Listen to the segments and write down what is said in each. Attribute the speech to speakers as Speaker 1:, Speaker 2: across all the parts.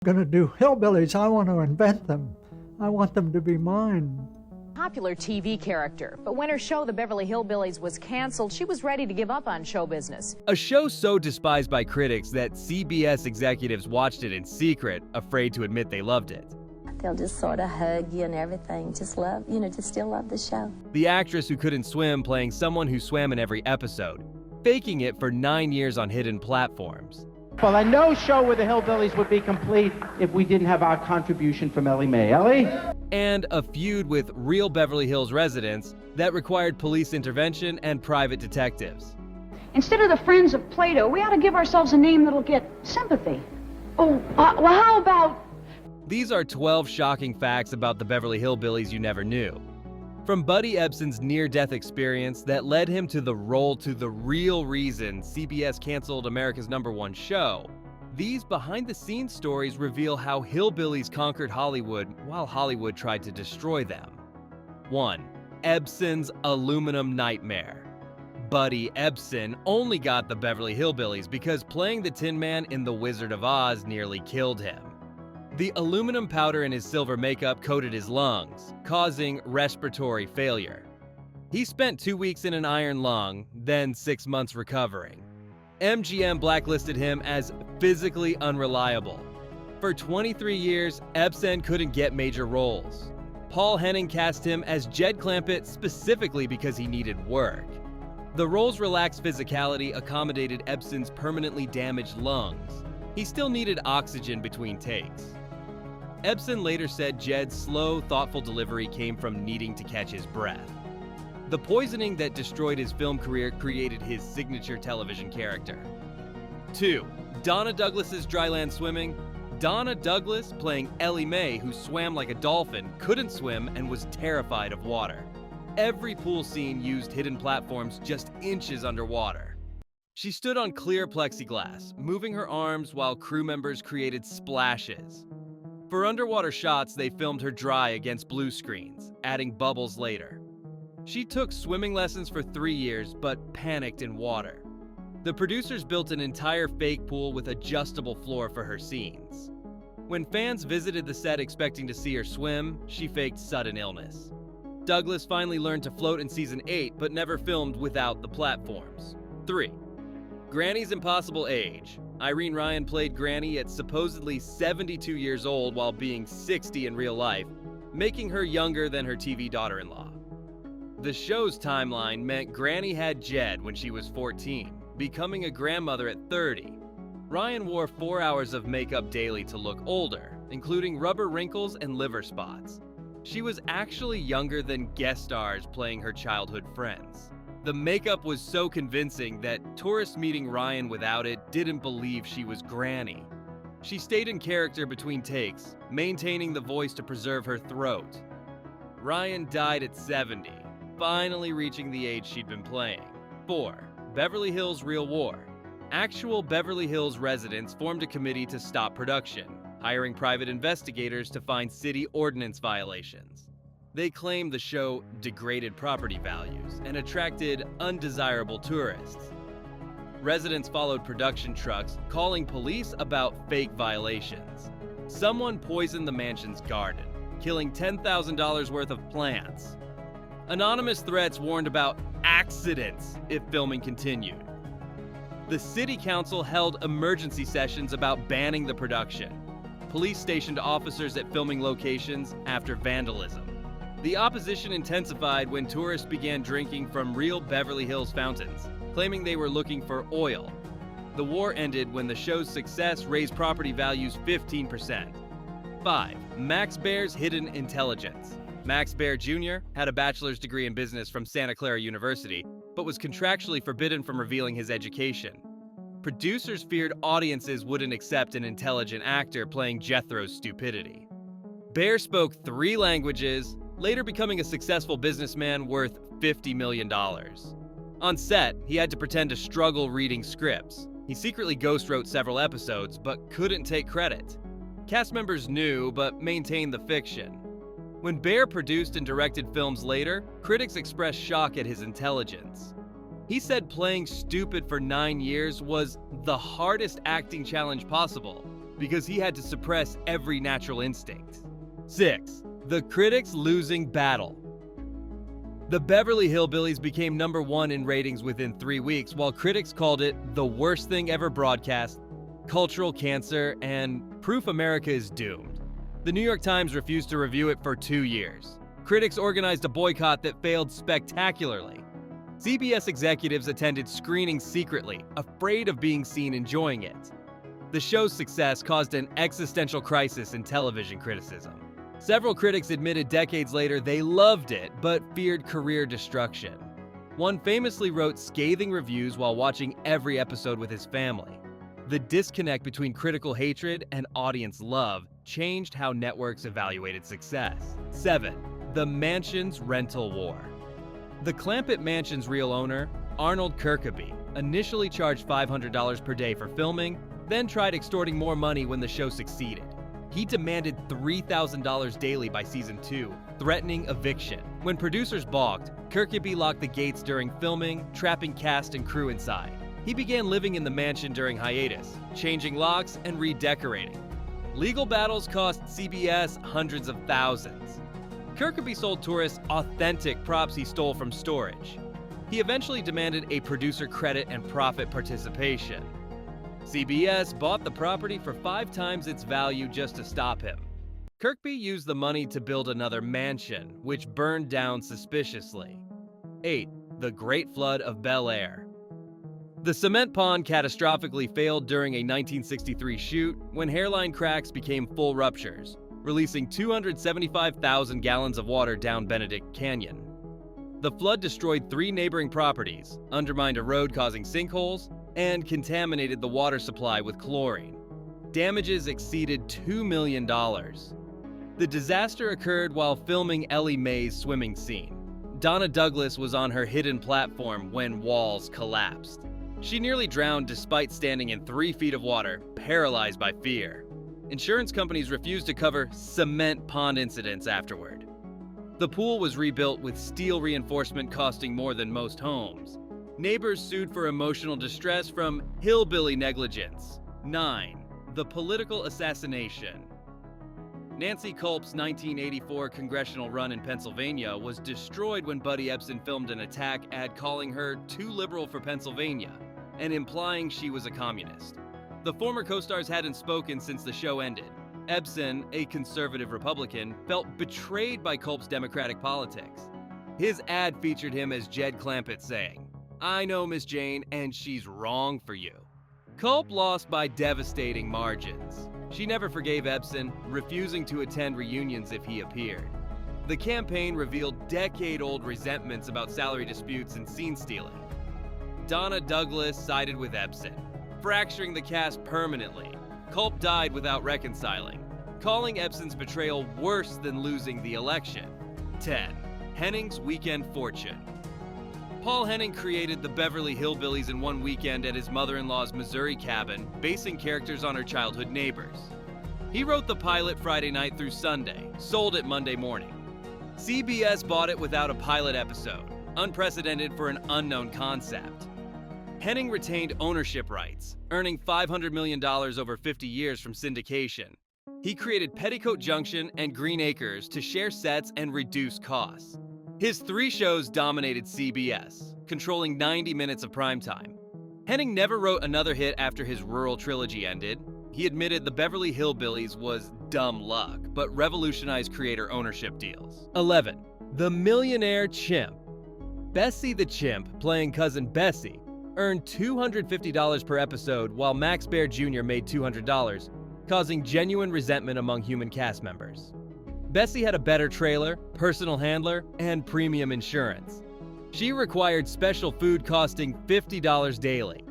Speaker 1: I'm going to do hillbillies. I want to invent them. I want them to be mine.
Speaker 2: Popular TV character, but when her show The Beverly Hillbillies was canceled, she was ready to give up on show business.
Speaker 3: A show so despised by critics that CBS executives watched it in secret, afraid to admit they loved it.
Speaker 4: They'll just sort of hug you and everything. Just love, just still love the show.
Speaker 3: The actress who couldn't swim playing someone who swam in every episode, faking it for 9 years on hidden platforms.
Speaker 5: Well, and no show with the Hillbillies would be complete if we didn't have our contribution from Ellie May. Ellie?
Speaker 3: And a feud with real Beverly Hills residents that required police intervention and private detectives.
Speaker 6: Instead of the Friends of Plato, we ought to give ourselves a name that'll get sympathy. Oh, well, how about...
Speaker 3: These are 12 shocking facts about the Beverly Hillbillies you never knew. From Buddy Ebsen's near-death experience that led him to the role to the real reason CBS canceled America's #1 show, these behind-the-scenes stories reveal how hillbillies conquered Hollywood while Hollywood tried to destroy them. 1. Ebsen's aluminum nightmare. Buddy Epson only got the Beverly Hillbillies because playing the Tin Man in The Wizard of Oz nearly killed him. The aluminum powder in his silver makeup coated his lungs, causing respiratory failure. He spent 2 weeks in an iron lung, then 6 months recovering. MGM blacklisted him as physically unreliable. For 23 years, Epson couldn't get major roles. Paul Henning cast him as Jed Clampett specifically because he needed work. The role's relaxed physicality accommodated Epson's permanently damaged lungs. He still needed oxygen between takes. Epson later said Jed's slow, thoughtful delivery came from needing to catch his breath. The poisoning that destroyed his film career created his signature television character. 2. Donna Douglas's dryland swimming. Donna Douglas, playing Ellie May, who swam like a dolphin, couldn't swim and was terrified of water. Every pool scene used hidden platforms just inches underwater. She stood on clear plexiglass, moving her arms while crew members created splashes. For underwater shots, they filmed her dry against blue screens, adding bubbles later. She took swimming lessons for 3 years, but panicked in water. The producers built an entire fake pool with adjustable floor for her scenes. When fans visited the set expecting to see her swim, she faked sudden illness. Douglas finally learned to float in season 8, but never filmed without the platforms. 3. Granny's impossible age. Irene Ryan played Granny at supposedly 72 years old while being 60 in real life, making her younger than her TV daughter-in-law. The show's timeline meant Granny had Jed when she was 14, becoming a grandmother at 30. Ryan wore 4 hours of makeup daily to look older, including rubber wrinkles and liver spots. She was actually younger than guest stars playing her childhood friends. The makeup was so convincing that tourists meeting Ryan without it didn't believe she was Granny. She stayed in character between takes, maintaining the voice to preserve her throat. Ryan died at 70, finally reaching the age she'd been playing. 4. Beverly Hills Real War. Actual Beverly Hills residents formed a committee to stop production, hiring private investigators to find city ordinance violations. They claimed the show degraded property values and attracted undesirable tourists. Residents followed production trucks, calling police about fake violations. Someone poisoned the mansion's garden, killing $10,000 worth of plants. Anonymous threats warned about accidents if filming continued. The city council held emergency sessions about banning the production. Police stationed officers at filming locations after vandalism. The opposition intensified when tourists began drinking from real Beverly Hills fountains, claiming they were looking for oil. The war ended when the show's success raised property values 15%. 5. Max Baer's hidden intelligence. Max Baer Jr. had a bachelor's degree in business from Santa Clara University, but was contractually forbidden from revealing his education. Producers feared audiences wouldn't accept an intelligent actor playing Jethro's stupidity. Baer spoke 3 languages, later becoming a successful businessman worth $50 million. On set, he had to pretend to struggle reading scripts. He secretly ghostwrote several episodes, but couldn't take credit. Cast members knew, but maintained the fiction. When Baer produced and directed films later, critics expressed shock at his intelligence. He said playing stupid for 9 years was the hardest acting challenge possible, because he had to suppress every natural instinct. 6. The critics' losing battle. The Beverly Hillbillies became #1 in ratings within 3 weeks, while critics called it the worst thing ever broadcast, cultural cancer, and proof America is doomed. The New York Times refused to review it for 2 years. Critics organized a boycott that failed spectacularly. CBS executives attended screenings secretly, afraid of being seen enjoying it. The show's success caused an existential crisis in television criticism. Several critics admitted decades later they loved it, but feared career destruction. One famously wrote scathing reviews while watching every episode with his family. The disconnect between critical hatred and audience love changed how networks evaluated success. 7. The Mansion's Rental War. The Clampett Mansion's real owner, Arnold Kirkaby, initially charged $500 per day for filming, then tried extorting more money when the show succeeded. He demanded $3,000 daily by season 2, threatening eviction. When producers balked, Kirkaby locked the gates during filming, trapping cast and crew inside. He began living in the mansion during hiatus, changing locks and redecorating. Legal battles cost CBS hundreds of thousands. Kirkaby sold tourists authentic props he stole from storage. He eventually demanded a producer credit and profit participation. CBS bought the property for 5 times its value just to stop him. Kirkby used the money to build another mansion, which burned down suspiciously. 8. The Great Flood of Bel Air. The cement pond catastrophically failed during a 1963 shoot when hairline cracks became full ruptures, releasing 275,000 gallons of water down Benedict Canyon. The flood destroyed 3 neighboring properties, undermined a road causing sinkholes, and contaminated the water supply with chlorine. Damages exceeded $2 million. The disaster occurred while filming Ellie May's swimming scene. Donna Douglas was on her hidden platform when walls collapsed. She nearly drowned despite standing in 3 feet of water, paralyzed by fear. Insurance companies refused to cover cement pond incidents afterward. The pool was rebuilt with steel reinforcement costing more than most homes. Neighbors sued for emotional distress from hillbilly negligence. 9. The political assassination. Nancy Culp's 1984 congressional run in Pennsylvania was destroyed when Buddy Epson filmed an attack ad calling her too liberal for Pennsylvania and implying she was a communist. The former co-stars hadn't spoken since the show ended. Epson, a conservative Republican, felt betrayed by Culp's Democratic politics. His ad featured him as Jed Clampett saying, "I know Miss Jane, and she's wrong for you." Culp lost by devastating margins. She never forgave Epson, refusing to attend reunions if he appeared. The campaign revealed decade-old resentments about salary disputes and scene stealing. Donna Douglas sided with Epson, fracturing the cast permanently. Culp died without reconciling, calling Epson's betrayal worse than losing the election. 10. Henning's weekend fortune. Paul Henning created the Beverly Hillbillies in one weekend at his mother-in-law's Missouri cabin, basing characters on her childhood neighbors. He wrote the pilot Friday night through Sunday, sold it Monday morning. CBS bought it without a pilot episode, unprecedented for an unknown concept. Henning retained ownership rights, earning $500 million over 50 years from syndication. He created Petticoat Junction and Green Acres to share sets and reduce costs. His 3 shows dominated CBS, controlling 90 minutes of primetime. Henning never wrote another hit after his rural trilogy ended. He admitted the Beverly Hillbillies was dumb luck, but revolutionized creator ownership deals. 11. The Millionaire Chimp. Bessie the Chimp, playing cousin Bessie, earned $250 per episode while Max Baer Jr. made $200, causing genuine resentment among human cast members. Bessie had a better trailer, personal handler, and premium insurance. She required special food costing $50 daily.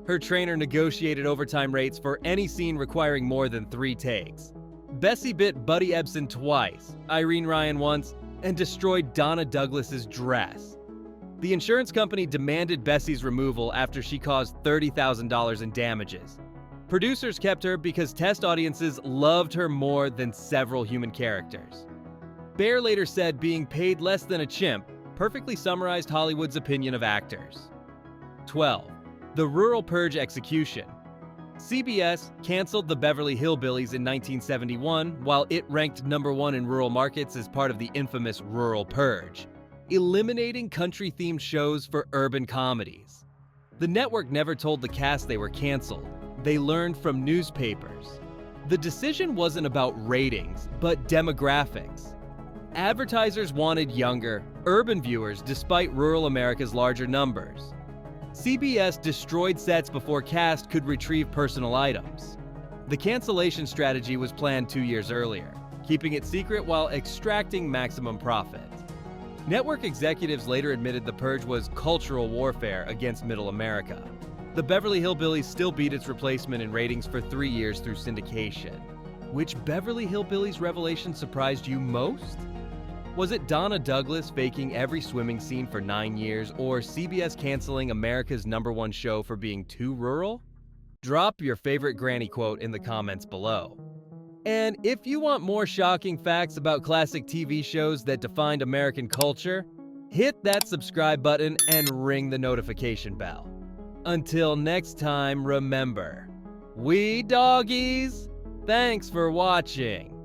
Speaker 3: Her trainer negotiated overtime rates for any scene requiring more than 3 takes. Bessie bit Buddy Epson twice, Irene Ryan once, and destroyed Donna Douglas's dress. The insurance company demanded Bessie's removal after she caused $30,000 in damages. Producers kept her because test audiences loved her more than several human characters. Baer later said being paid less than a chimp perfectly summarized Hollywood's opinion of actors. 12. The Rural Purge Execution. CBS canceled the Beverly Hillbillies in 1971 while it ranked #1 in rural markets as part of the infamous rural purge, eliminating country-themed shows for urban comedies. The network never told the cast they were canceled. They learned from newspapers. The decision wasn't about ratings, but demographics. Advertisers wanted younger, urban viewers despite rural America's larger numbers. CBS destroyed sets before cast could retrieve personal items. The cancellation strategy was planned 2 years earlier, keeping it secret while extracting maximum profit. Network executives later admitted the purge was cultural warfare against Middle America. The Beverly Hillbillies still beat its replacement in ratings for 3 years through syndication. Which Beverly Hillbillies revelation surprised you most? Was it Donna Douglas faking every swimming scene for 9 years, or CBS canceling America's #1 show for being too rural? Drop your favorite granny quote in the comments below. And if you want more shocking facts about classic TV shows that defined American culture, hit that subscribe button and ring the notification bell. Until next time, remember, we doggies, thanks for watching.